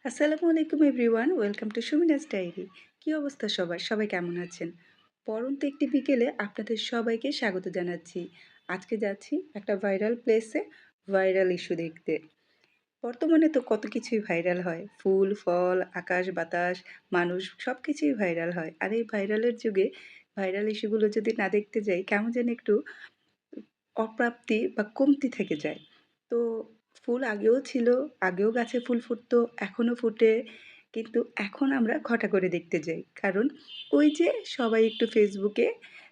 আসসালামু আলাইকুম everyone, welcome to সুমিনাস diary. কী অবস্থা সবার? সবাই কেমন আছেন? পড়ন্ত একটি বিকেলে আপনাদের সবাইকে স্বাগত জানাচ্ছি। আজকে যাচ্ছি একটা ভাইরাল প্লেসে ভাইরাল ইস্যু দেখতে। বর্তমানে তো কত কিছুই ভাইরাল হয়। ফুল, ফল, আকাশ, বাতাস, মানুষ সব কিছুই ভাইরাল হয়। আর এই ভাইরালের যুগে ভাইরাল ইস্যুগুলো যদি না দেখতে যাই, কেমন যেন একটু অপ্রাপ্তি বা কমতি থেকে যায়। তো ফুল আগেও ছিল, আগেও গাছে ফুল ফুটতো, এখনও ফুটে। কিন্তু এখন আমরা ঘটা করে দেখতে যাই। কারণ ওই যে সবাই একটু ফেসবুকে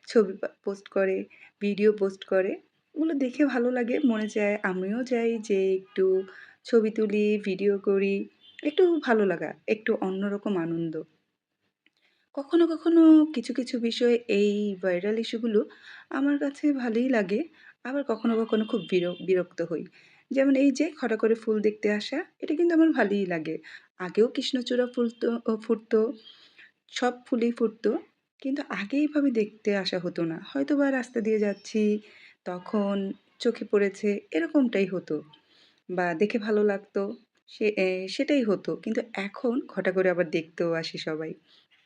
ছবি পোস্ট করে, ভিডিও পোস্ট করে। ওগুলো দেখে ভালো লাগে, মনে চায় আমিও যাই যে একটু ছবি তুলি, ভিডিও করি। একটু ভালো লাগা, একটু অন্যরকম আনন্দ। কখনো, কখনো কিছু বিষয় এই ভাইরাল ইস্যুগুলো আমার কাছে ভালোই লাগে। আবার কখনো, কখনো খুব বিরক্ত হই। যেমন এই যে হঠাৎ করে ফুল দেখতে আসা, এটা কিন্তু আমার ভালোই লাগে। আগেও কৃষ্ণচূড়া ফুটতো, সব ফুলই ফুটতো। কিন্তু আগে এভাবে দেখতে আসা হতো না। হয়তোবা রাস্তা দিয়ে যাচ্ছি, তখন চোখে পড়েছে, এরকমটাই হতো। বা দেখে ভালো লাগতো, সেটাই হতো। কিন্তু এখন ঘটা করে আবার দেখতেও আসে সবাই।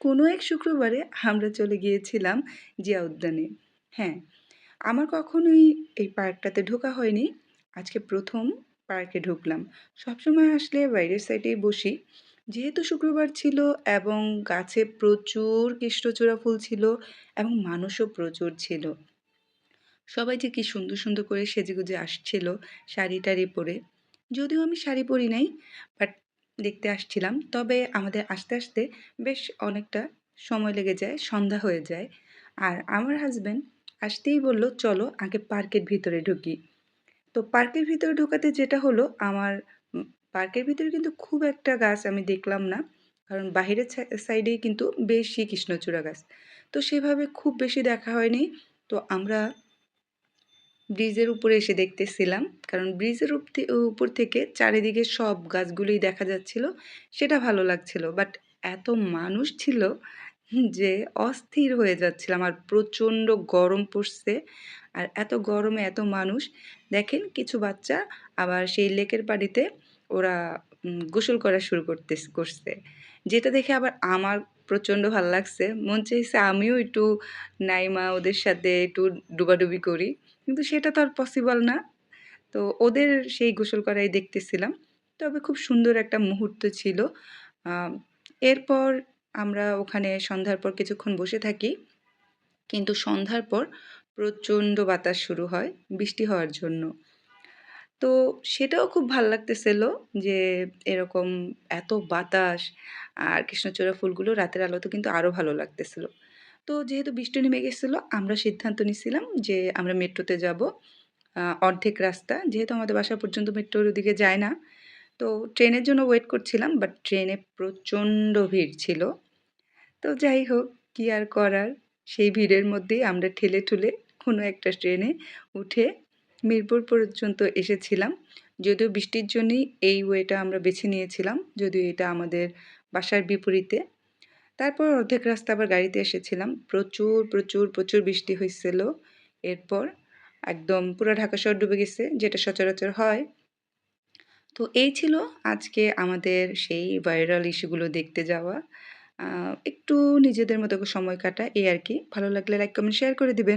কোনো এক শুক্রবারে আমরা চলে গিয়েছিলাম জিয়া উদ্যানে। হ্যাঁ, আমার কখনোই এই পার্কটাতে ঢোকা হয়নি। আজকে ১ম পার্কে ঢুকলাম। সবসময় আসলে বাইরের সাইডেই বসি। যেহেতু শুক্রবার ছিল এবং গাছে প্রচুর কৃষ্ণচূড়া ফুল ছিল এবং মানুষও প্রচুর ছিল। সবাই যে কি সুন্দর, সুন্দর করে সেজেগুজে আসছিল শাড়ি-টাড়ি পরে। যদিও আমি শাড়ি পরি নাই, বাট দেখতে আসছিলাম। তবে আমাদের আসতে, আসতে বেশ অনেকটা সময় লেগে যায়, সন্ধ্যা হয়ে যায়। আর আমার হাসব্যান্ড আসতেই বলল, "চলো আগে পার্কের ভিতরে ঢুকি।" তো পার্কের ভিতরে ঢোকাতে যেটা হলো আমার উম পার্কের ভিতরে কিন্তু খুব একটা গাছ আমি দেখলাম না। কারণ বাহিরের সাইডেই কিন্তু বেশি কৃষ্ণচূড়া গাছ। তো সেভাবে খুব বেশি দেখা হয়নি। তো আমরা ব্রিজের উপরে এসে দেখতেছিলাম। কারণ ব্রিজের উপর থেকে চারিদিকে সব গাছগুলোই দেখা যাচ্ছিল। সেটা ভালো লাগছিল। বাট এত মানুষ ছিল যে অস্থির হয়ে যাচ্ছিলাম। আর প্রচণ্ড গরম পড়ছে। আর এত গরমে এত মানুষ। দেখেন কিছু বাচ্চা আবার সেই লেকের পানিতে ওরা গোসল করা শুরু করছে। যেটা দেখে আবার আমার প্রচণ্ড ভাল লাগছে। মন চাইছে আমিও একটু নাইমা ওদের সাথে একটু ডুবাডুবি করি। কিন্তু সেটা তো আর পসিবল না। তো ওদের সেই গোসল করাই দেখতেছিলাম। তবে খুব সুন্দর একটা মুহূর্ত ছিল। আম এরপর আমরা ওখানে সন্ধ্যার পর কিছুক্ষণ বসে থাকি। কিন্তু সন্ধ্যার পর প্রচণ্ড বাতাস শুরু হয় বৃষ্টি হওয়ার জন্য। তো সেটাও খুব ভাল লাগতেছিল যে এরকম এত বাতাস আর কৃষ্ণচূড়া ফুলগুলো রাতের আলোতে কিন্তু আরও ভালো লাগতেছিল। তো যেহেতু বৃষ্টি নেমে গেছিল আমরা সিদ্ধান্ত নিছিলাম যে আমরা মেট্রোতে যাব। অর্ধেক রাস্তা যেহেতু আমাদের বাসা পর্যন্ত মেট্রোর ওদিকে যায় না। তো ট্রেনের জন্য ওয়েট করছিলাম বাট ট্রেনে প্রচণ্ড ভিড় ছিল। তো যাই হোক কি আর করার সেই ভিড়ের মধ্যেই আমরা ঠেলে-ঠুলে কোনো একটা ট্রেনে উঠে মিরপুর পর্যন্ত এসেছিলাম। যদিও বৃষ্টির জন্যই এই ওয়েটা আমরা বেছে নিয়েছিলাম। যদিও এটা আমাদের বাসার বিপরীতে। তারপর অর্ধেক রাস্তা আবার গাড়িতে এসেছিলাম। প্রচুর বৃষ্টি হইছিল। এরপর একদম পুরা ঢাকা শহর ডুবে গেছে, যেটা সচরাচর হয়। তো এই ছিল আজকে আমাদের সেই ভাইরাল ইস্যুগুলো দেখতে যাওয়া। আ একটু নিজেদের মতো করে সময় কাটা এই আরকি। ভালো লাগলে লাইক, কমেন্ট, শেয়ার করে দিবেন।